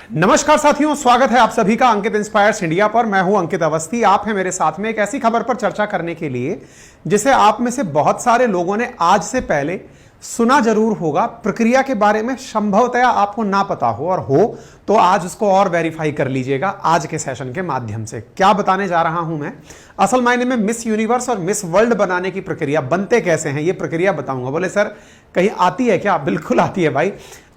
नमस्कार साथियों, स्वागत है आप सभी का अंकित इंस्पायर्स इंडिया पर। मैं हूं अंकित अवस्थी। आप हैं मेरे साथ में एक ऐसी खबर पर चर्चा करने के लिए जिसे आप में से बहुत सारे लोगों ने आज से पहले सुना जरूर होगा, प्रक्रिया के बारे में संभवतया आपको ना पता हो, और हो तो आज उसको और वेरीफाई कर लीजिएगा आज के सेशन के माध्यम से। क्या बताने जा रहा हूं मैं, असल मायने में मिस यूनिवर्स और मिस वर्ल्ड बनाने की प्रक्रिया, बनते कैसे हैं ये प्रक्रिया बताऊंगा। बोले सर कहीं आती है क्या? बिल्कुल आती है भाई।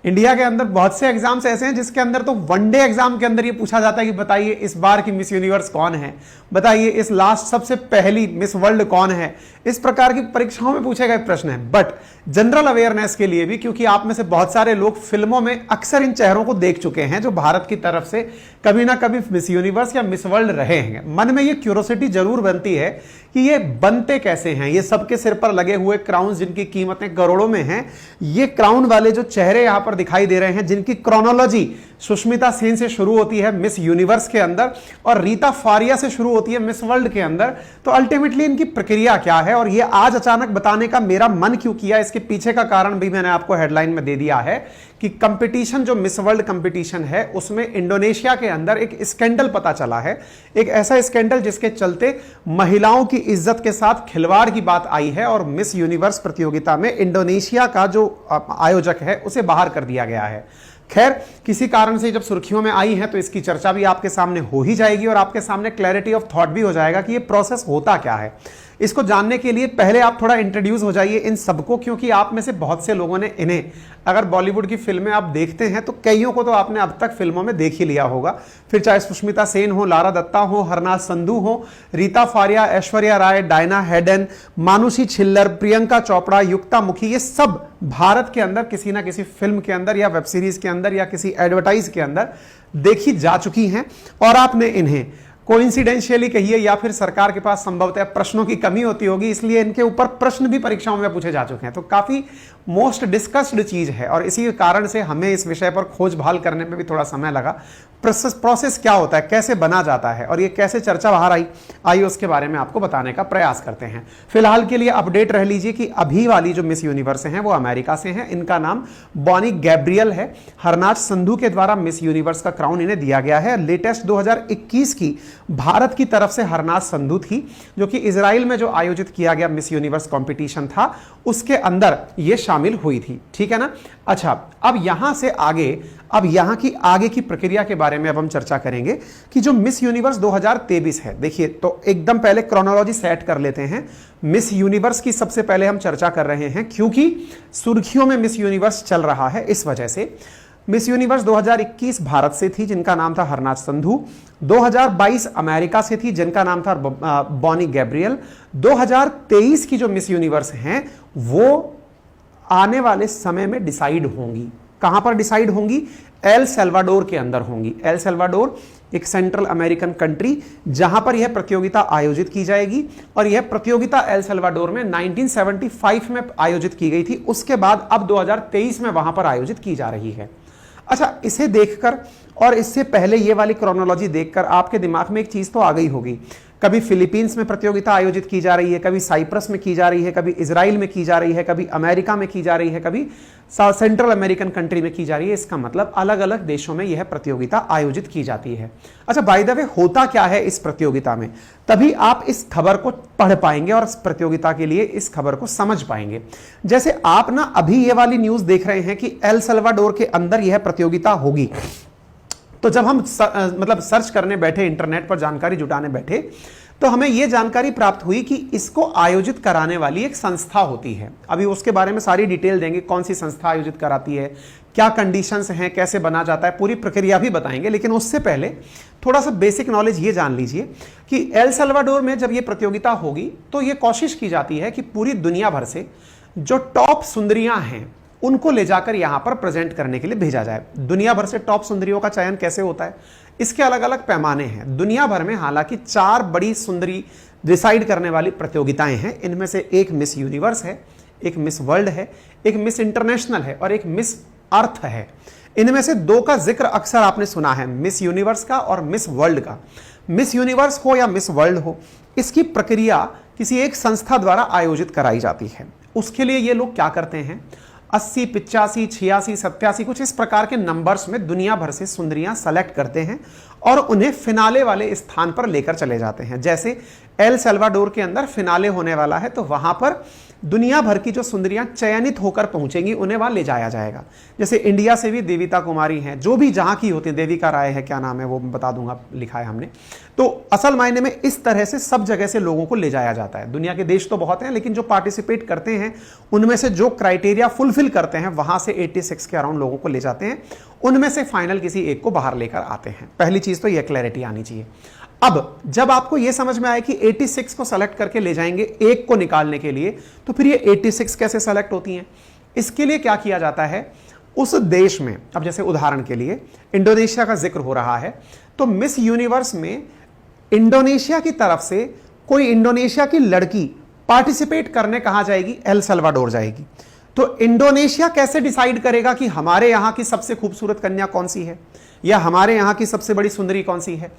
इंडिया के अंदर बहुत से एग्जाम्स ऐसे हैं जिसके अंदर तो वनडे एग्जाम के अंदर ये पूछा जाता है कि बताइए इस बार की मिस यूनिवर्स कौन है, बताइए इस लास्ट सबसे पहली मिस वर्ल्ड कौन है। इस प्रकार की परीक्षाओं में पूछे गए प्रश्न है। बट जनरल अवेयरनेस के लिए भी, क्योंकि आप में से बहुत सारे लोग फिल्मों में अक्सर इन चेहरों को देख चुके हैं जो भारत की तरफ से कभी ना कभी मिस यूनिवर्स या मिस वर्ल्ड रहे हैं, मन में ये क्यूरोसिटी जरूर बनती है कि ये बनते कैसे हैं। ये सबके सिर पर लगे हुए क्राउन जिनकी कीमतें करोड़ों में हैं, ये क्राउन वाले जो चेहरे यहां पर दिखाई दे रहे हैं जिनकी क्रोनोलॉजी सुष्मिता सेन से शुरू होती है मिस यूनिवर्स के अंदर और रीता फारिया से शुरू होती है मिस वर्ल्ड के अंदर, तो अल्टीमेटली इनकी प्रक्रिया क्या है और ये आज अचानक बताने का मेरा मन क्यों किया, इसके पीछे का कारण भी मैंने आपको हेडलाइन में दे दिया है कि कंपटीशन जो मिस वर्ल्ड कंपटीशन है उसमें इंडोनेशिया के अंदर एक स्कैंडल पता चला है। एक ऐसा स्कैंडल जिसके चलते महिलाओं की इज्जत के साथ खिलवाड़ की बात आई है और मिस यूनिवर्स प्रतियोगिता में इंडोनेशिया का जो आयोजक है उसे बाहर कर दिया गया है। खैर, किसी कारण से जब सुर्खियों में आई है तो इसकी चर्चा भी आपके सामने हो ही जाएगी और आपके सामने क्लैरिटी ऑफ थॉट भी हो जाएगा कि ये प्रोसेस होता क्या है। इसको जानने के लिए पहले आप थोड़ा इंट्रोड्यूस हो जाइए इन सबको, क्योंकि आप में से बहुत से लोगों ने इन्हें, अगर बॉलीवुड की फिल्में आप देखते हैं तो कईयों को तो आपने अब तक फिल्मों में देख ही लिया होगा। फिर चाहे सुष्मिता सेन हो, लारा दत्ता हो, हरनाथ संधू हो, रीता फारिया, ऐश्वर्या राय, डायना हेडन, मानुषी छिल्लर, प्रियंका चोपड़ा, युक्ता मुखी, ये सब भारत के अंदर किसी ना किसी फिल्म के अंदर या वेब सीरीज के अंदर या किसी एडवर्टाइज के अंदर देखी जा चुकी हैं और आपने इन्हें कोइंसिडेंशियली कहिए या फिर सरकार के पास संभवतः प्रश्नों की कमी होती होगी, इसलिए इनके ऊपर प्रश्न भी परीक्षाओं में पूछे जा चुके हैं। तो काफी मोस्ट डिस्कस्ड चीज है और इसी कारण से हमें इस विषय पर खोजभाल करने में भी थोड़ा समय लगा। प्रोसेस क्या होता है, कैसे बना जाता है और ये कैसे चर्चा बाहर आई उसके बारे में आपको बताने का प्रयास करते हैं। फिलहाल के लिए अपडेट रह लीजिए कि अभी वाली जो मिस यूनिवर्स हैं वो अमेरिका से हैं। इनका नाम बॉनी गैब्रियल है। हरनाथ संधू के द्वारा मिस यूनिवर्स का क्राउन इन्हें दिया गया है। लेटेस्ट 2021 की भारत की तरफ से हरनाथ संधू थी, जो कि इजराइल में जो आयोजित किया गया मिस यूनिवर्स कॉम्पिटिशन था उसके अंदर ये शामिल हुई थी। ठीक है ना। अच्छा, अब यहां से आगे, अब यहां की आगे की प्रक्रिया के बारे में अब हम चर्चा करेंगे कि जो मिस यूनिवर्स 2023 है, देखिए तो एकदम पहले क्रोनोलॉजी सेट कर लेते हैं। मिस यूनिवर्स की सबसे पहले हम चर्चा कर रहे हैं क्योंकि सुर्खियों में मिस यूनिवर्स चल रहा है, इस वजह से। मिस यूनिवर्स 2021 भारत से थी जिनका नाम था हरनाथ संधू। 2022 अमेरिका से थी जिनका नाम था बॉनी गैब्रियल। 2023 की जो मिस यूनिवर्स हैं वो आने वाले समय में डिसाइड होंगी। कहां पर डिसाइड होंगी? एल सल्वाडोर के अंदर होंगी। एल सल्वाडोर एक सेंट्रल अमेरिकन कंट्री जहां पर यह प्रतियोगिता आयोजित की जाएगी और यह प्रतियोगिता एल सल्वाडोर में 1975 में आयोजित की गई थी। उसके बाद अब 2023 में वहां पर आयोजित की जा रही है। अच्छा, इसे देखकर और इससे पहले ये वाली क्रोनोलॉजी देखकर आपके दिमाग में एक चीज तो आ गई होगी, कभी फिलीपींस में प्रतियोगिता आयोजित की जा रही है, कभी साइप्रस में की जा रही है, कभी इजराइल में की जा रही है, कभी अमेरिका में की जा रही है, कभी सेंट्रल अमेरिकन कंट्री में की जा रही है। इसका मतलब अलग अलग देशों में यह प्रतियोगिता आयोजित की जाती है। अच्छा, बाय द वे होता क्या है इस प्रतियोगिता में, तभी आप इस खबर को पढ़ पाएंगे और इस प्रतियोगिता के लिए इस खबर को समझ पाएंगे। जैसे आप ना अभी ये वाली न्यूज देख रहे हैं कि एल सल्वाडोर के अंदर यह प्रतियोगिता होगी, तो जब हम मतलब सर्च करने बैठे, इंटरनेट पर जानकारी जुटाने बैठे, तो हमें यह जानकारी प्राप्त हुई कि इसको आयोजित कराने वाली एक संस्था होती है। अभी उसके बारे में सारी डिटेल देंगे, कौन सी संस्था आयोजित कराती है, क्या कंडीशंस हैं, कैसे बना जाता है, पूरी प्रक्रिया भी बताएंगे। लेकिन उससे पहले थोड़ा सा बेसिक नॉलेज ये जान लीजिए कि एल सल्वाडोर में जब ये प्रतियोगिता होगी तो ये कोशिश की जाती है कि पूरी दुनिया भर से जो टॉप सुंदरियां हैं उनको ले जाकर यहां पर प्रेजेंट करने के लिए भेजा जाए। दुनिया भर से टॉप सुंदरियों का चयन कैसे होता है, इसके अलग अलग पैमाने हैं। दुनिया भर में हालांकि 4 बड़ी सुंदरी डिसाइड करने वाली प्रतियोगिताएं हैं। इनमें से एक मिस यूनिवर्स है, एक मिस वर्ल्ड है, एक मिस इंटरनेशनल है और एक मिस अर्थ है। इनमें से 2 का जिक्र अक्सर आपने सुना है, मिस यूनिवर्स का और मिस वर्ल्ड का। मिस यूनिवर्स हो या मिस वर्ल्ड हो, इसकी प्रक्रिया किसी एक संस्था द्वारा आयोजित कराई जाती है। उसके लिए ये लोग क्या करते हैं, 80, 85, 86, 87 कुछ इस प्रकार के नंबर्स में दुनिया भर से सुंदरियां सेलेक्ट करते हैं और उन्हें फिनाले वाले स्थान पर लेकर चले जाते हैं। जैसे एल सल्वाडोर के अंदर फिनाले होने वाला है, तो वहां पर दुनिया भर की जो सुंदरियां चयनित होकर पहुंचेंगी उन्हें वहां ले जाया जाएगा। जैसे इंडिया से भी देविता कुमारी हैं, जो भी जहां की होती है, देविका राय है, क्या नाम है वो बता दूंगा, लिखा है हमने। तो असल मायने में इस तरह से सब जगह से लोगों को ले जाया जाता है। दुनिया के देश तो बहुत हैं, लेकिन जो पार्टिसिपेट करते हैं उनमें से जो क्राइटेरिया फुलफिल करते हैं वहां से 86 के अराउंड लोगों को ले जाते हैं, उनमें से फाइनल किसी एक को बाहर लेकर आते हैं। पहली चीज तो यह क्लैरिटी आनी चाहिए। अब जब आपको यह समझ में आए कि 86 को सेलेक्ट करके ले जाएंगे एक को निकालने के लिए, तो फिर ये 86 कैसे सेलेक्ट होती हैं? इसके लिए क्या किया जाता है, उस देश में, अब जैसे उदाहरण के लिए इंडोनेशिया का जिक्र हो रहा है, तो मिस यूनिवर्स में इंडोनेशिया की तरफ से कोई इंडोनेशिया की लड़की पार्टिसिपेट करने कहां जाएगी? एल सल्वाडोर जाएगी। तो इंडोनेशिया कैसे डिसाइड करेगा कि हमारे यहां की सबसे खूबसूरत कन्या कौन सी है या हमारे यहां की सबसे बड़ी सुंदरी कौन सी है?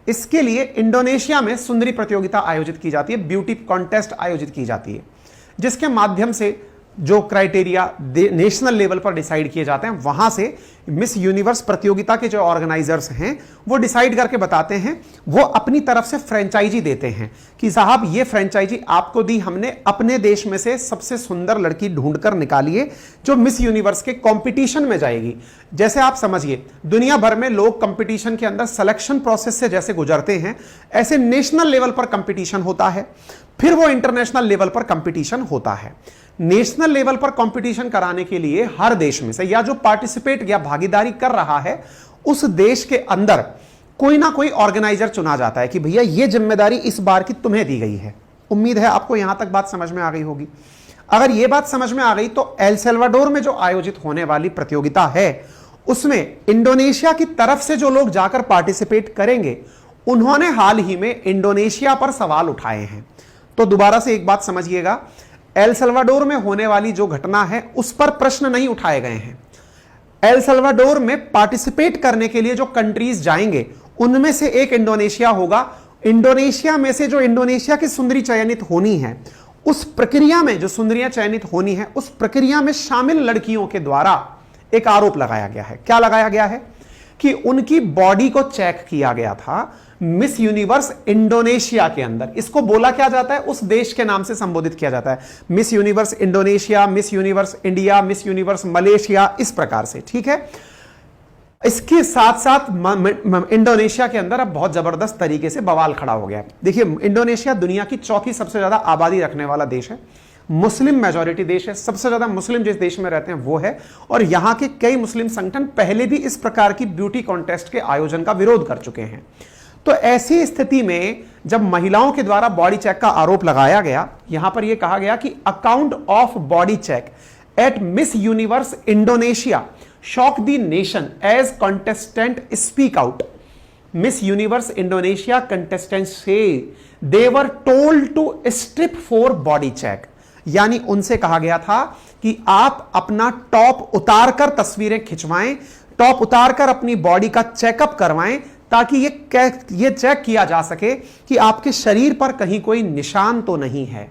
इसके लिए इंडोनेशिया में सुंदरी प्रतियोगिता आयोजित की जाती है, ब्यूटी कॉन्टेस्ट आयोजित की जाती है, जिसके माध्यम से जो क्राइटेरिया नेशनल लेवल पर डिसाइड किए जाते हैं, वहां से मिस यूनिवर्स प्रतियोगिता के जो ऑर्गेनाइजर्स हैं वो डिसाइड करके बताते हैं, वो अपनी तरफ से फ्रेंचाइजी देते हैं कि साहब ये फ्रेंचाइजी आपको दी हमने, अपने देश में से सबसे सुंदर लड़की ढूंढकर निकालिए जो मिस यूनिवर्स के कंपटीशन में जाएगी। जैसे आप समझिए दुनिया भर में लोग कंपटीशन के अंदर सिलेक्शन प्रोसेस से जैसे गुजरते हैं, ऐसे नेशनल लेवल पर कंपटीशन होता है, फिर वो इंटरनेशनल लेवल पर कंपटीशन होता है। नेशनल लेवल पर कंपटीशन कराने के लिए हर देश में से या जो पार्टिसिपेट या भागीदारी कर रहा है उस देश के अंदर कोई ना कोई ऑर्गेनाइजर चुना जाता है कि भैया ये जिम्मेदारी इस बार की तुम्हें दी गई है। उम्मीद है आपको यहां तक बात समझ में आ गई होगी। अगर यह बात समझ में आ गई तो एल सल्वाडोर में जो आयोजित होने वाली प्रतियोगिता है उसमें इंडोनेशिया की तरफ से जो लोग जाकर पार्टिसिपेट करेंगे उन्होंने हाल ही में इंडोनेशिया पर सवाल उठाए हैं। तो दोबारा से एक बात समझिएगा, एल सल्वाडोर में होने वाली जो घटना है उस पर प्रश्न नहीं उठाए गए हैं। एल सल्वाडोर में पार्टिसिपेट करने के लिए जो कंट्रीज जाएंगे उनमें से एक इंडोनेशिया होगा। इंडोनेशिया में से जो इंडोनेशिया की सुंदरी चयनित होनी है, उस प्रक्रिया में जो सुंदरियां चयनित होनी है, उस प्रक्रिया में शामिल लड़कियों के द्वारा एक आरोप लगाया गया है। क्या लगाया गया है? कि उनकी बॉडी को चेक किया गया था मिस यूनिवर्स इंडोनेशिया के अंदर। इसको बोला क्या जाता है? उस देश के नाम से संबोधित किया जाता है, miss Universe Indonesia, miss universe India, miss universe Malaysia, इस प्रकार से। ठीक है, इसके साथ साथ इंडोनेशिया के अंदर अब बहुत जबरदस्त तरीके से बवाल खड़ा हो गया है। देखिए, इंडोनेशिया दुनिया की चौथी सबसे ज्यादा आबादी रखने वाला देश है, मुस्लिम मेजॉरिटी देश है, सबसे ज्यादा मुस्लिम जिस देश में रहते हैं वो है, और यहां के कई मुस्लिम संगठन पहले भी इस प्रकार की ब्यूटी कॉन्टेस्ट के आयोजन का विरोध कर चुके हैं। तो ऐसी स्थिति में जब महिलाओं के द्वारा बॉडी चेक का आरोप लगाया गया, यहां पर यह कहा गया कि account of body check at Miss Universe Indonesia shock the nation as contestant speak out. Miss Universe Indonesia contestant से they were told to strip for body check, यानी उनसे कहा गया था कि आप अपना टॉप उतारकर तस्वीरें खिंचवाएं, टॉप उतारकर अपनी बॉडी का चेकअप करवाएं, ताकि ये चेक किया जा सके कि आपके शरीर पर कहीं कोई निशान तो नहीं है।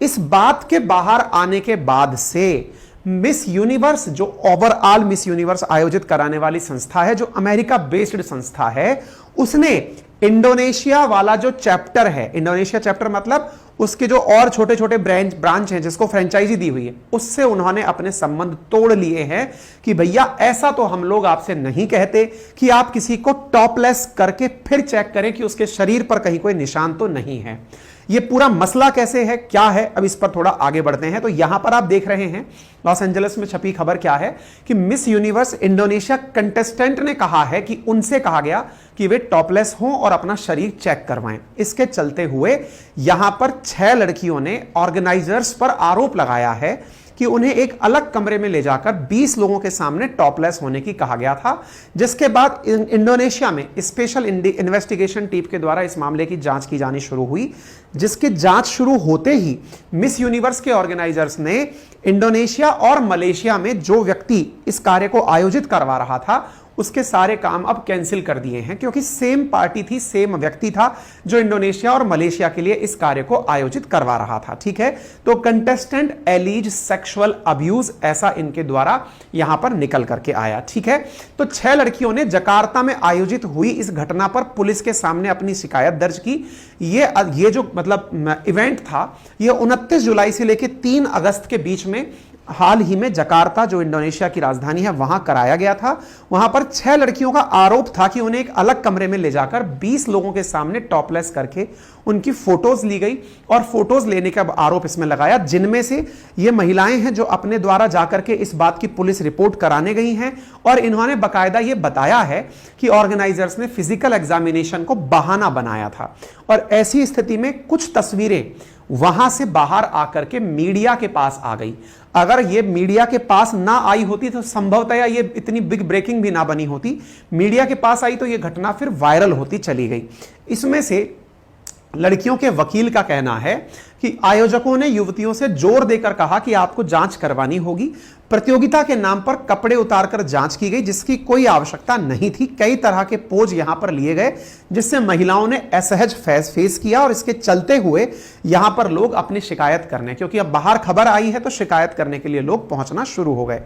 इस बात के बाहर आने के बाद से मिस यूनिवर्स, जो ओवरऑल मिस यूनिवर्स आयोजित कराने वाली संस्था है, जो अमेरिका बेस्ड संस्था है, उसने इंडोनेशिया वाला जो चैप्टर है, इंडोनेशिया चैप्टर मतलब उसके जो और छोटे छोटे ब्रांच हैं जिसको फ्रेंचाइजी दी हुई है, उससे उन्होंने अपने संबंध तोड़ लिए हैं कि भैया ऐसा तो हम लोग आपसे नहीं कहते कि आप किसी को टॉपलेस करके फिर चेक करें कि उसके शरीर पर कहीं कोई निशान तो नहीं है। ये पूरा मसला कैसे है, क्या है, अब इस पर थोड़ा आगे बढ़ते हैं। तो यहां पर आप देख रहे हैं लॉस एंजलिस में छपी खबर क्या है कि मिस यूनिवर्स इंडोनेशिया कंटेस्टेंट ने कहा है कि उनसे कहा गया कि वे टॉपलेस हों और अपना शरीर चेक करवाएं। इसके चलते हुए यहां पर 6 लड़कियों ने ऑर्गेनाइजर्स पर आरोप लगाया है कि उन्हें एक अलग कमरे में ले जाकर 20 लोगों के सामने टॉपलेस होने की कहा गया था, जिसके बाद इंडोनेशिया में स्पेशल इन्वेस्टिगेशन टीम के द्वारा इस मामले की जांच की जानी शुरू हुई, जिसकी जांच शुरू होते ही मिस यूनिवर्स के ऑर्गेनाइजर्स ने इंडोनेशिया और मलेशिया में जो व्यक्ति इस कार्य को आयोजित करवा रहा था उसके सारे काम अब कैंसिल कर दिए हैं, क्योंकि सेम पार्टी थी, सेम व्यक्ति था जो इंडोनेशिया और मलेशिया के लिए इस कार्य को आयोजित करवा रहा था। ठीक है, तो कंटेस्टेंट एलीज सेक्सुअल अब्यूज, ऐसा इनके द्वारा यहां पर निकल करके आया। ठीक है, तो 6 लड़कियों ने जकार्ता में आयोजित हुई इस घटना पर पुलिस के सामने अपनी शिकायत दर्ज की। ये जो मतलब इवेंट था, ये 29 जुलाई से लेकर 3 अगस्त के बीच में हाल ही में जकार्ता, जो इंडोनेशिया की राजधानी है, वहां कराया गया था। वहां पर 6 लड़कियों का आरोप था कि उन्हें एक अलग कमरे में ले जाकर 20 लोगों के सामने टॉपलेस करके उनकी फोटोज ली गई और फोटोज लेने का आरोप इसमें लगाया, जिनमें से ये महिलाएं हैं जो अपने द्वारा जाकर के इस बात की पुलिस रिपोर्ट कराने गई हैं। और इन्होंने बाकायदा ये बताया है कि ऑर्गेनाइजर्स ने फिजिकल एग्जामिनेशन को बहाना बनाया था। और ऐसी स्थिति में कुछ तस्वीरें वहां से बाहर आकर के मीडिया के पास आ गई। अगर ये मीडिया के पास ना आई होती तो संभवतः ये इतनी बिग ब्रेकिंग भी ना बनी होती। मीडिया के पास आई तो ये घटना फिर वायरल होती चली गई। इसमें से लड़कियों के वकील का कहना है कि आयोजकों ने युवतियों से जोर देकर कहा कि आपको जांच करवानी होगी। प्रतियोगिता के नाम पर कपड़े उतारकर जांच की गई, जिसकी कोई आवश्यकता नहीं थी। कई तरह के पोज यहां पर लिए गए, जिससे महिलाओं ने असहज फेस किया और इसके चलते हुए यहां पर लोग अपनी शिकायत करने, क्योंकि अब बाहर खबर आई है तो शिकायत करने के लिए लोग पहुंचना शुरू हो गए।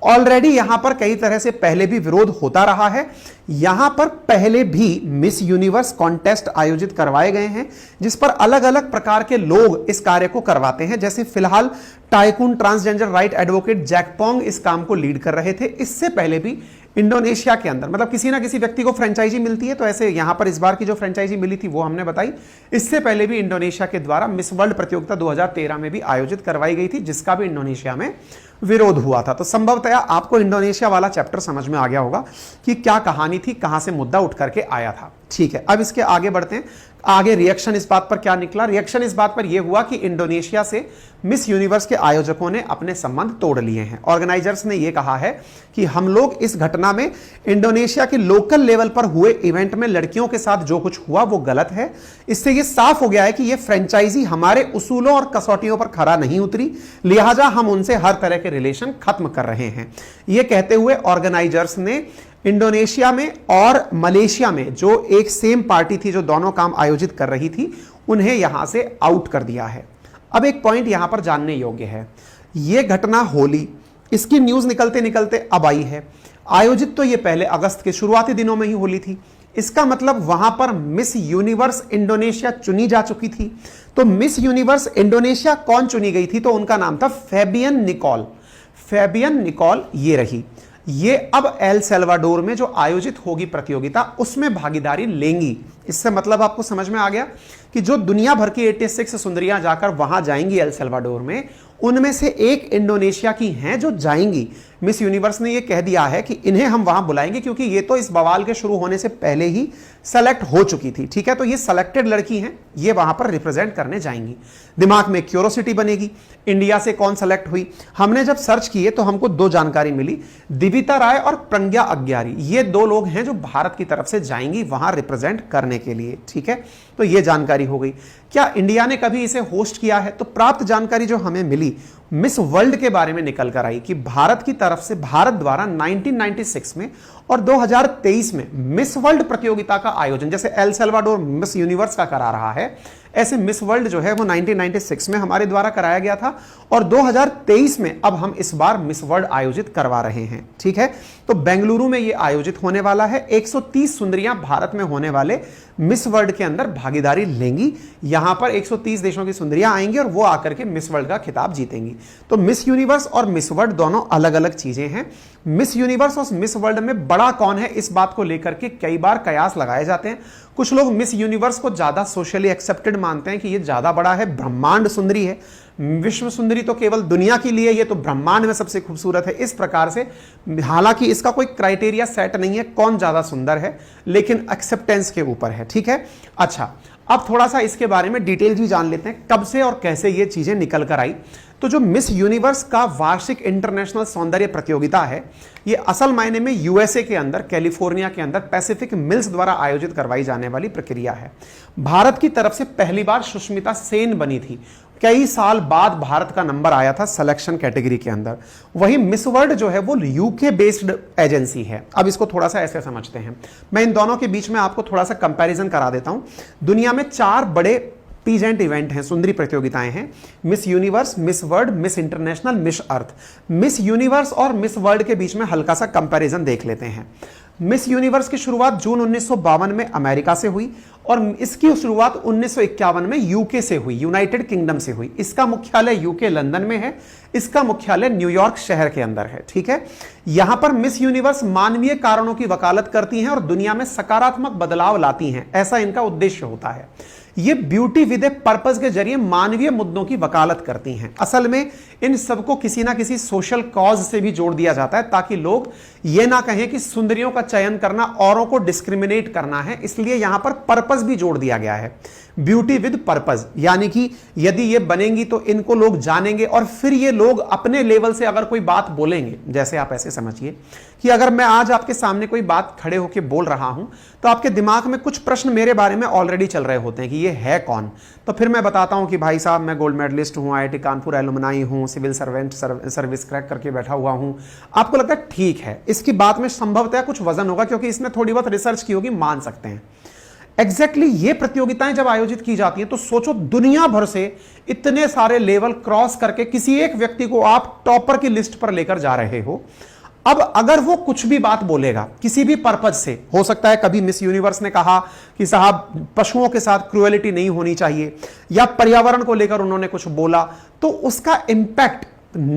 ऑलरेडी यहां पर कई तरह से पहले भी विरोध होता रहा है। यहां पर पहले भी मिस यूनिवर्स कॉन्टेस्ट आयोजित करवाए गए हैं, जिस पर अलग अलग प्रकार के लोग इस कार्य को करवाते हैं। जैसे फिलहाल tycoon transgender right advocate Jack Pong इस काम को लीड कर रहे थे। इससे पहले भी इंडोनेशिया के अंदर मतलब किसी ना किसी व्यक्ति को फ्रेंचाइजी मिलती है, तो ऐसे यहां पर इस बार की जो फ्रेंचाइजी मिली थी वो हमने बताई। इससे पहले भी इंडोनेशिया के द्वारा मिस वर्ल्ड प्रतियोगिता 2013 में भी आयोजित करवाई गई थी, जिसका भी इंडोनेशिया में विरोध हुआ था। तो संभवतः आपको इंडोनेशिया वाला चैप्टर समझ में आ गया होगा कि क्या कहानी थी, कहां से मुद्दा उठ करके आया था। ठीक है, अब इसके आगे बढ़ते हैं। आगे रिएक्शन इस बात पर क्या निकला? रिएक्शन इस बात पर यह हुआ कि इंडोनेशिया से मिस यूनिवर्स के आयोजकों ने अपने संबंध तोड़ लिए हैं। ऑर्गेनाइजर्स ने यह कहा है कि हम लोग इस घटना में इंडोनेशिया के लोकल लेवल पर हुए इवेंट में लड़कियों के साथ जो कुछ हुआ वो गलत है। इससे यह साफ हो गया है कि यह फ्रेंचाइजी हमारे उसूलों और कसौटियों पर खरा नहीं उतरी, लिहाजा हम उनसे हर तरह के रिलेशन खत्म कर रहे हैं। यह कहते हुए ऑर्गेनाइजर्स ने इंडोनेशिया में और मलेशिया में जो एक सेम पार्टी थी जो दोनों काम आयोजित कर रही थी, उन्हें यहां से आउट कर दिया है। अब एक पॉइंट यहां पर जानने योग्य है, यह घटना होली, इसकी न्यूज निकलते निकलते अब आई है। आयोजित तो यह पहले अगस्त के शुरुआती दिनों में ही होली थी। इसका मतलब वहां पर मिस यूनिवर्स इंडोनेशिया चुनी जा चुकी थी। तो मिस यूनिवर्स इंडोनेशिया कौन चुनी गई थी? तो उनका नाम था फेबियन निकोल। फेबियन निकोल ये रही। ये अब एल सेल्वाडोर में जो आयोजित होगी प्रतियोगिता, उसमें भागीदारी लेंगी। इससे मतलब आपको समझ में आ गया कि जो दुनिया भर की 86 सुंदरियां जाकर वहां जाएंगी एल सेल्वाडोर में, उनमें से एक इंडोनेशिया की हैं जो जाएंगी। मिस यूनिवर्स ने यह कह दिया है कि इन्हें हम वहां बुलाएंगे, क्योंकि ये तो इस बवाल के शुरू होने से पहले ही सेलेक्ट हो चुकी थी। ठीक है, तो ये सेलेक्टेड लड़की हैं, ये वहां पर रिप्रेजेंट करने जाएंगी। दिमाग में क्यूरोसिटी बनेगी, इंडिया से कौन सेलेक्ट हुई। हमने जब सर्च किए तो हमको 2 जानकारी मिली, दिविता राय और प्रज्ञा अग्यारी। ये 2 लोग हैं जो भारत की तरफ से जाएंगी वहां रिप्रेजेंट करने के लिए। ठीक है, तो ये जानकारी हो गई। क्या इंडिया ने कभी इसे होस्ट किया है? तो प्राप्त जानकारी जो हमें मिली मिस वर्ल्ड के बारे में निकल कर आई कि भारत की तरफ से, भारत द्वारा 1996 में और 2023 में मिस वर्ल्ड प्रतियोगिता का आयोजन, जैसे एल सेल्वाडोर मिस यूनिवर्स का करा रहा है, ऐसे मिस वर्ल्ड जो है वो 1996 में हमारे द्वारा कराया गया था और 2023 में अब हम इस बार मिस वर्ल्ड आयोजित करवा रहे हैं। ठीक है, तो बेंगलुरु में ये आयोजित होने वाला है। 130 सुंदरियां भारत में होने वाले मिस वर्ल्ड के अंदर भागीदारी लेंगी। यहां पर 130 देशों की सुंदरियां आएंगी और वो आकर के मिस वर्ल्ड का खिताब जीतेंगी। तो मिस यूनिवर्स और मिस वर्ल्ड दोनों अलग अलग चीजें हैं। मिस यूनिवर्स और मिस वर्ल्ड में बड़ा कौन है, इस बात को लेकर के कई बार कयास लगाए जाते हैं। कुछ लोग मिस यूनिवर्स को ज्यादा सोशली एक्सेप्टेड मानते हैं कि ये ज्यादा बड़ा है, ब्रह्मांड सुंदरी है। विश्व सुंदरी तो केवल दुनिया के लिए, ये तो ब्रह्मांड में सबसे खूबसूरत है। इस प्रकार से हालांकि इसका कोई क्राइटेरिया सेट नहीं है कौन ज्यादा सुंदर है, लेकिन एक्सेप्टेंस के ऊपर है। ठीक है, अच्छा अब थोड़ा सा इसके बारे में डिटेल भी जान लेते हैं, कब से और कैसे ये चीजें निकल कर आई। तो जो मिस यूनिवर्स का वार्षिक इंटरनेशनल सौंदर्य प्रतियोगिता है, ये असल मायने में यूएसए के अंदर, कैलिफोर्निया के अंदर पैसिफिक मिल्स द्वारा आयोजित करवाई जाने वाली प्रक्रिया है। भारत की तरफ से पहली बार सुष्मिता सेन बनी थी। कई साल बाद भारत का नंबर आया था सिलेक्शन कैटेगरी के अंदर। वही मिस वर्ल्ड जो है वो यूके बेस्ड एजेंसी है। अब इसको थोड़ा सा ऐसे समझते हैं, मैं इन दोनों के बीच में आपको थोड़ा सा कंपैरिजन करा देता हूं। दुनिया में 4 बड़े पीजेंट इवेंट हैं, सुंदरी प्रतियोगिताएं हैं, Miss Universe, Miss World, Miss International, Miss Earth. Miss Universe और मिस वर्ल्ड के बीच में हल्का सा कंपैरिजन देख लेते हैं। मिस यूनिवर्स की शुरुआत जून 1952 में अमेरिका से हुई और इसकी शुरुआत 1951 में यूके से हुई, यूनाइटेड किंगडम से हुई। इसका मुख्यालय यूके लंदन में है, इसका मुख्यालय न्यूयॉर्क शहर के अंदर है। ठीक है, यहां पर मिस यूनिवर्स मानवीय कारणों की वकालत करती हैं और दुनिया में सकारात्मक बदलाव लाती हैं, ऐसा इनका उद्देश्य होता है। ये ब्यूटी विद ए पर्पस के जरिए मानवीय मुद्दों की वकालत करती हैं। असल में इन सबको किसी ना किसी सोशल कॉज से भी जोड़ दिया जाता है, ताकि लोग ये ना कहें कि सुंदरियों का चयन करना औरों को डिस्क्रिमिनेट करना है, इसलिए यहां पर पर्पस भी जोड़ दिया गया है, ब्यूटी विद पर्पस। यानी कि यदि ये बनेंगी तो इनको लोग जानेंगे और फिर ये लोग अपने लेवल से अगर कोई बात बोलेंगे, जैसे आप ऐसे समझिए कि अगर मैं आज आपके सामने कोई बात खड़े होकर बोल रहा हूं तो आपके दिमाग में कुछ प्रश्न मेरे बारे में ऑलरेडी चल रहे होते हैं कि ये है कौन। तो फिर मैं बताता हूं कि भाई साहब मैं गोल्ड मेडलिस्ट हूं, आईआईटी कानपुर एलुमनाई हूं, सिविल सर्वेंट सर्विस क्रैक करके बैठा हुआ हूं। आपको लगता है ठीक है, इसकी बात में संभवतः कुछ वजन होगा क्योंकि इसने थोड़ी बहुत रिसर्च की होगी, मान सकते हैं। एग्जैक्टली ये प्रतियोगिताएं जब आयोजित की जाती हैं तो सोचो दुनिया भर से इतने सारे लेवल क्रॉस करके किसी एक व्यक्ति को आप टॉपर की लिस्ट पर लेकर जा रहे हो। अब अगर वो कुछ भी बात बोलेगा किसी भी पर्पज से, हो सकता है कभी मिस यूनिवर्स ने कहा कि साहब पशुओं के साथ क्रूएलिटी नहीं होनी चाहिए, या पर्यावरण को लेकर उन्होंने कुछ बोला, तो उसका इंपैक्ट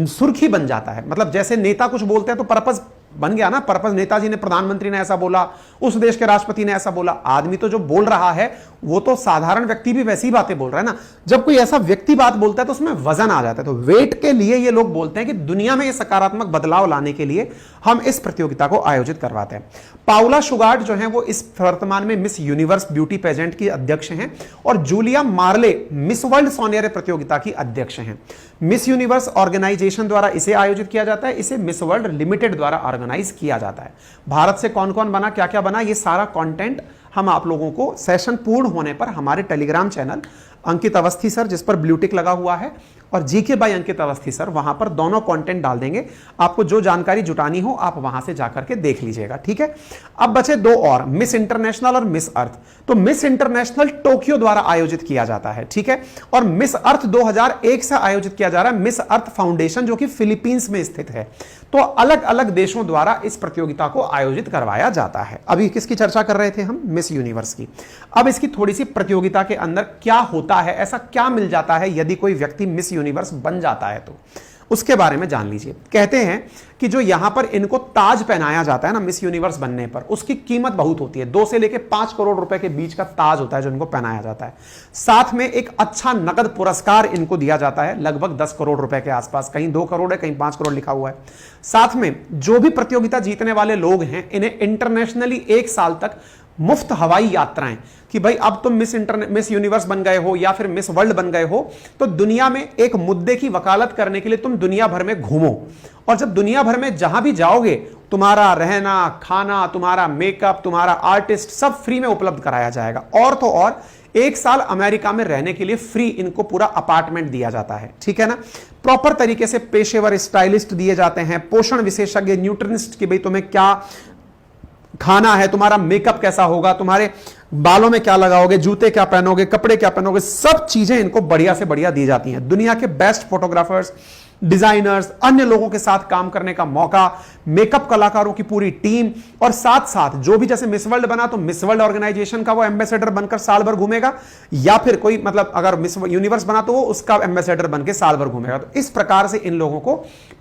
सुर्खी बन जाता है। मतलब जैसे नेता कुछ बोलते हैं तो पर्पज बन गया ना, पर्पस नेताजी ने, प्रधानमंत्री ने ऐसा बोला, उस देश के राष्ट्रपति ने ऐसा बोला। आदमी तो जो बोल रहा है वो तो साधारण व्यक्ति भी वैसी बातें बोल रहा है ना। जब कोई ऐसा व्यक्ति बात बोलता है तो उसमें वजन आ जाता है। तो वेट के लिए ये लोग बोलते हैं कि दुनिया में ये सकारात्मक बदलाव लाने के लिए हम इस प्रतियोगिता को आयोजित करवाते हैं। पाउला शुगार्ट जो है वो इस वर्तमान में मिस यूनिवर्स ब्यूटी पेजेंट की अध्यक्ष हैं और जूलिया मार्ले मिस वर्ल्ड सौंदर्य प्रतियोगिता की अध्यक्ष हैं। मिस यूनिवर्स ऑर्गेनाइजेशन द्वारा इसे आयोजित किया जाता है, इसे मिस वर्ल्ड लिमिटेड द्वारा ऑर्गेनाइज किया जाता है। भारत से कौन कौन बना, क्या क्या बना, ये सारा कंटेंट हम आप लोगों को सेशन पूर्ण होने पर हमारे टेलीग्राम चैनल अंकित अवस्थी सर, जिस पर ब्लू टिक लगा हुआ है, और GK by Ankit Awasthi sir, वहां पर दोनों कंटेंट डाल देंगे। आपको जो जानकारी जुटानी हो आप वहां से जाकर के देख लीजिएगा। ठीक है, अब बचे 2 और, मिस इंटरनेशनल और मिस अर्थ। तो मिस इंटरनेशनल टोक्यो द्वारा आयोजित किया जाता है, ठीक है, और मिस अर्थ 2001 से आयोजित किया जा रहा है मिस अर्थ फाउंडेशन, जो कि फिलीपींस में स्थित है। तो अलग अलग देशों द्वारा इस प्रतियोगिता को आयोजित करवाया जाता है। अभी किसकी चर्चा कर रहे थे हम, मिस यूनिवर्स की। अब इसकी थोड़ी सी प्रतियोगिता के अंदर क्या होता है, ऐसा क्या मिल जाता है यदि कोई व्यक्ति मिस यूनिवर्स बन जाता है, तो उसके बारे में जान लीजिए। कहते हैं कि जो यहां पर इनको ताज पहनाया जाता है ना मिस यूनिवर्स बनने पर, उसकी कीमत बहुत होती है। 2 से लेकर 5 करोड़ रुपए के बीच का ताज होता है जो इनको पहनाया जाता है। साथ में एक अच्छा नगद पुरस्कार इनको दिया जाता है, लगभग 10 करोड़ रुपए के आसपास, कहीं 2 करोड़ है, कहीं 5 करोड़ लिखा हुआ है। साथ में जो भी प्रतियोगिता जीतने वाले लोग हैं, इन्हें इंटरनेशनली 1 साल तक मुफ्त हवाई यात्राएं, कि भाई अब तुम मिस यूनिवर्स बन गए हो या फिर मिस वर्ल्ड बन गए हो, तो दुनिया में एक मुद्दे की वकालत करने के लिए तुम दुनिया भर में घूमो, और जब दुनिया भर में जहां भी जाओगे तुम्हारा रहना, खाना, तुम्हारा मेकअप, तुम्हारा आर्टिस्ट सब फ्री में उपलब्ध कराया जाएगा। और तो और 1 साल अमेरिका में रहने के लिए फ्री इनको पूरा अपार्टमेंट दिया जाता है। ठीक है ना, प्रॉपर तरीके से पेशेवर स्टाइलिस्ट दिए जाते हैं, पोषण विशेषज्ञ, न्यूट्रिनिस्ट, कि भाई तुम्हें क्या खाना है, तुम्हारा मेकअप कैसा होगा, तुम्हारे बालों में क्या लगाओगे, जूते क्या पहनोगे, कपड़े क्या पहनोगे, सब चीजें इनको बढ़िया से बढ़िया दी जाती हैं। दुनिया के बेस्ट फोटोग्राफर्स, डिजाइनर्स, अन्य लोगों के साथ काम करने का मौका, मेकअप कलाकारों की पूरी टीम, और साथ साथ जो भी, जैसे मिस वर्ल्ड बना तो मिस वर्ल्ड ऑर्गेनाइजेशन का वो एम्बेसडर बनकर साल भर घूमेगा, या फिर कोई मतलब अगर मिस यूनिवर्स बना तो वो उसका एम्बेसडर बनकर साल भर घूमेगा। तो इस प्रकार से इन लोगों को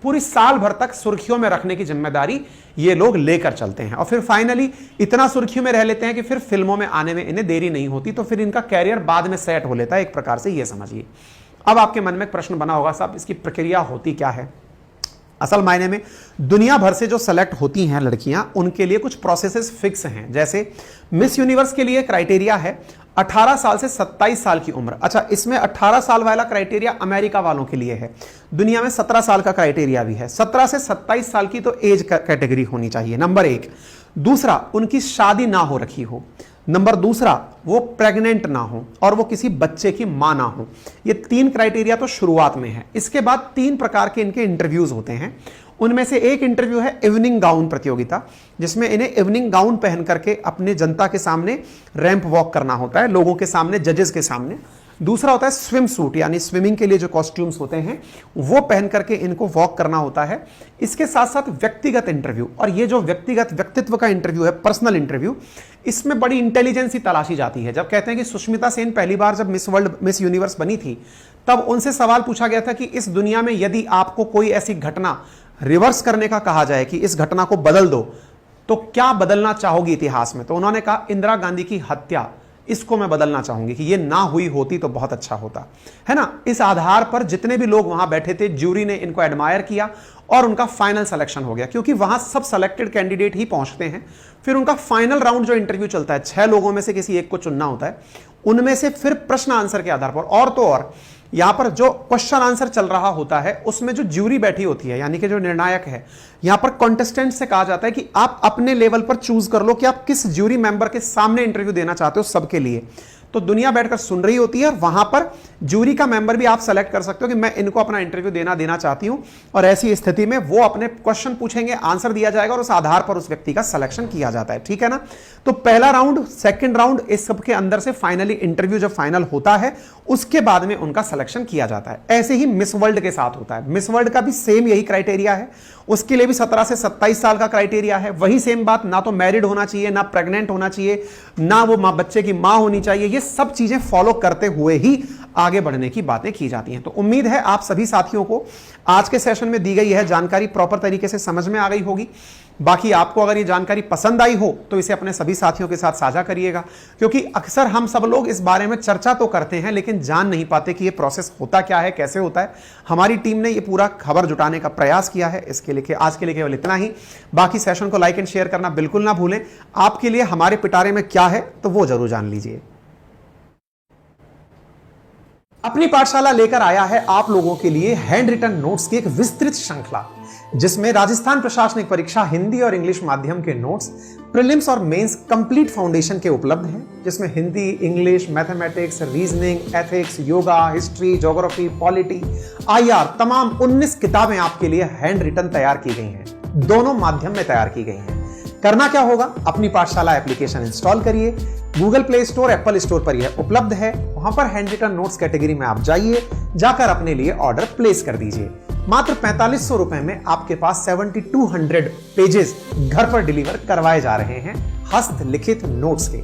पूरी साल भर तक सुर्खियों में रखने की जिम्मेदारी ये लोग लेकर चलते हैं, और फिर फाइनली इतना सुर्खियों में रह लेते हैं कि फिर फिल्मों में आने में इन्हें देरी नहीं होती, तो फिर इनका कैरियर बाद में सेट हो लेता है, एक प्रकार से ये समझिए। अब आपके मन में एक प्रश्न बना होगा, साहब इसकी प्रक्रिया होती क्या है। असल मायने में दुनिया भर से जो सेलेक्ट होती हैं लड़कियां, उनके लिए कुछ प्रोसेसेस फिक्स हैं। जैसे मिस यूनिवर्स के लिए क्राइटेरिया है, 18 साल से 27 साल की उम्र। अच्छा, इसमें 18 साल वाला क्राइटेरिया अमेरिका वालों के लिए है, दुनिया में 17 साल का क्राइटेरिया भी है। 17 से 27 साल की तो एज कैटेगरी होनी चाहिए, नंबर 1। दूसरा, उनकी शादी ना हो रखी हो। नंबर दूसरा, वो प्रेग्नेंट ना हो और वो किसी बच्चे की मां ना हो। ये 3 क्राइटेरिया तो शुरुआत में है। इसके बाद 3 प्रकार के इनके इंटरव्यूज होते हैं। उनमें से एक इंटरव्यू है इवनिंग गाउन प्रतियोगिता, जिसमें इन्हें इवनिंग गाउन पहन करके अपने जनता के सामने रैंप वॉक करना होता है, लोगों के सामने, जजेस के सामने। दूसरा होता है स्विम सूट, यानी स्विमिंग के लिए जो कॉस्ट्यूम्स होते हैं वो पहन करके इनको वॉक करना होता है। इसके साथ साथ व्यक्तिगत इंटरव्यू, और ये जो व्यक्तित्व का इंटरव्यू है, पर्सनल इंटरव्यू, इसमें बड़ी इंटेलिजेंस ही तलाशी जाती है। जब कहते हैं कि सुष्मिता सेन पहली बार जब मिस वर्ल्ड, मिस यूनिवर्स बनी थी, तब उनसे सवाल पूछा गया था कि इस दुनिया में यदि आपको कोई ऐसी घटना रिवर्स करने का कहा जाए कि इस घटना को बदल दो, तो क्या बदलना चाहोगी इतिहास में? तो उन्होंने कहा इंदिरा गांधी की हत्या, इसको मैं बदलना चाहूंगी कि ये ना हुई होती तो बहुत अच्छा होता, है ना। इस आधार पर जितने भी लोग वहां बैठे थे, ज्यूरी ने इनको एडमायर किया और उनका फाइनल सिलेक्शन हो गया, क्योंकि वहां सब सेलेक्टेड कैंडिडेट ही पहुंचते हैं। फिर उनका फाइनल राउंड जो इंटरव्यू चलता है, 6 लोगों में से किसी एक को चुनना होता है, उनमें से फिर प्रश्न आंसर के आधार पर, और तो और यहां पर जो क्वेश्चन आंसर चल रहा होता है उसमें जो ज्यूरी बैठी होती है, यानी कि जो निर्णायक है, यहां पर कॉन्टेस्टेंट से कहा जाता है कि आप अपने लेवल पर चूज कर लो कि आप किस ज्यूरी मेंबर के सामने इंटरव्यू देना चाहते हो, सबके लिए। तो दुनिया बैठकर सुन रही होती है और वहां पर ज्यूरी का मेंबर भी आप सेलेक्ट कर सकते हो कि मैं इनको अपना इंटरव्यू देना चाहती हूं, और ऐसी स्थिति में वो अपने क्वेश्चन पूछेंगे, आंसर दिया जाएगा और उस आधार पर उस व्यक्ति का सिलेक्शन किया जाता है, ठीक है ना। तो पहला राउंड, सेकंड राउंड, इस सब के अंदर से फाइनली इंटरव्यू जब फाइनल होता है उसके बाद में उनका सिलेक्शन किया जाता है। ऐसे ही मिस वर्ल्ड के साथ होता है। मिस वर्ल्ड का भी सेम यही क्राइटेरिया है, उसके लिए भी 17 से 27 साल का क्राइटेरिया है। वही सेम बात, ना तो मैरिड होना चाहिए, ना प्रेग्नेंट होना चाहिए, ना वो बच्चे की मां होनी चाहिए। ये सब चीजें फॉलो करते हुए ही आगे बढ़ने की बातें की जाती हैं। तो उम्मीद है आप सभी साथियों को आज के सेशन में दी गई यह जानकारी प्रॉपर तरीके से समझ में आ गई होगी। बाकी आपको अगर ये जानकारी पसंद आई हो तो इसे अपने सभी साथियों के साथ साझा करिएगा, क्योंकि अक्सर हम सब लोग इस बारे में चर्चा तो करते हैं लेकिन जान नहीं पाते कि ये प्रोसेस होता क्या है, कैसे होता है। हमारी टीम ने ये पूरा खबर जुटाने का प्रयास किया है। इसके लिए आज के लिए केवल इतना ही। बाकी सेशन को लाइक एंड शेयर करना बिल्कुल ना भूलें। आपके लिए हमारे पिटारे में क्या है तो वो जरूर जान लीजिए। अपनी पाठशाला लेकर आया है आप लोगों के लिए हैंड रिटन नोट्स की एक विस्तृत श्रृंखला, जिसमें राजस्थान प्रशासनिक परीक्षा हिंदी और इंग्लिश माध्यम के नोट्स, प्रीलिम्स और मेंस कंप्लीट फाउंडेशन के उपलब्ध हैं, जिसमें Hindi, English, mathematics, reasoning, ethics, yoga, history, geography, polity, IR, तमाम 19 किताबें आपके लिए हैंड रिटन तैयार की गई हैं। दोनों माध्यम में तैयार की गई हैं। करना क्या होगा, अपनी पाठशाला एप्लीकेशन इंस्टॉल करिए। Google play store, Apple store पर यह उपलब्ध है। वहां पर हैंड रिटन नोट्स कैटेगरी में आप जाइए, जाकर अपने लिए ऑर्डर प्लेस कर दीजिए। मात्र 4500 रुपए में आपके पास 7200 पेजेस घर पर डिलीवर करवाए जा रहे हैं हस्तलिखित नोट्स के।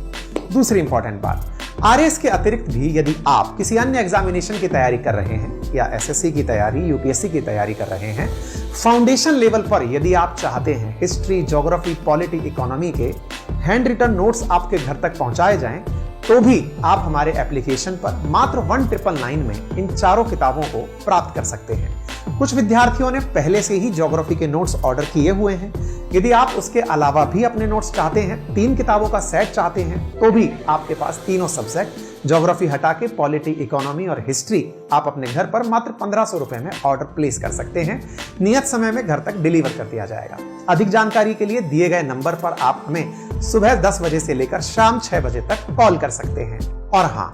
दूसरी इंपॉर्टेंट बात, आरएस के अतिरिक्त भी यदि आप किसी अन्य एग्जामिनेशन की तैयारी कर रहे हैं या एसएससी की तैयारी, यूपीएससी की तैयारी कर रहे हैं, फाउंडेशन लेवल पर यदि आप चाहते हैं हिस्ट्री, ज्योग्राफी, पॉलिटी, इकोनॉमी के हैंड रिटन नोट्स आपके घर तक पहुंचाए जाएं, तो भी आप हमारे एप्लीकेशन पर मात्र 1999 में इन चारों किताबों को प्राप्त कर सकते हैं। कुछ विद्यार्थियों ने पहले से ही ज्योग्राफी के नोट्स ऑर्डर किए हुए हैं। यदि आप उसके अलावा भी अपने नोट्स चाहते हैं, 3 किताबों का सेट चाहते हैं, तो भी आपके पास तीनों सब्जेक्ट, ज्योग्राफी हटा के पॉलिटी, इकोनॉमी और हिस्ट्री, आप अपने घर पर मात्र 1500 रुपए में ऑर्डर प्लेस कर सकते हैं। नियत समय में घर तक डिलीवर कर दिया जाएगा। अधिक जानकारी के लिए दिए गए नंबर पर आप हमें सुबह 10 बजे से लेकर शाम 6 बजे तक कॉल कर सकते हैं। और हाँ,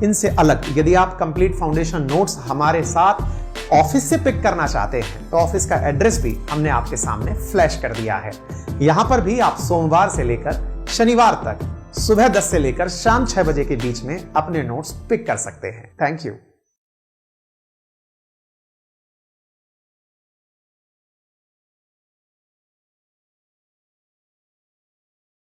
इनसे अलग यदि आप कंप्लीट फाउंडेशन नोट्स हमारे साथ ऑफिस से पिक करना चाहते हैं तो ऑफिस का एड्रेस भी हमने आपके सामने फ्लैश कर दिया है। यहां पर भी आप सोमवार से लेकर शनिवार तक सुबह 10 से लेकर शाम 6 बजे के बीच में अपने नोट्स पिक कर सकते हैं। Thank you.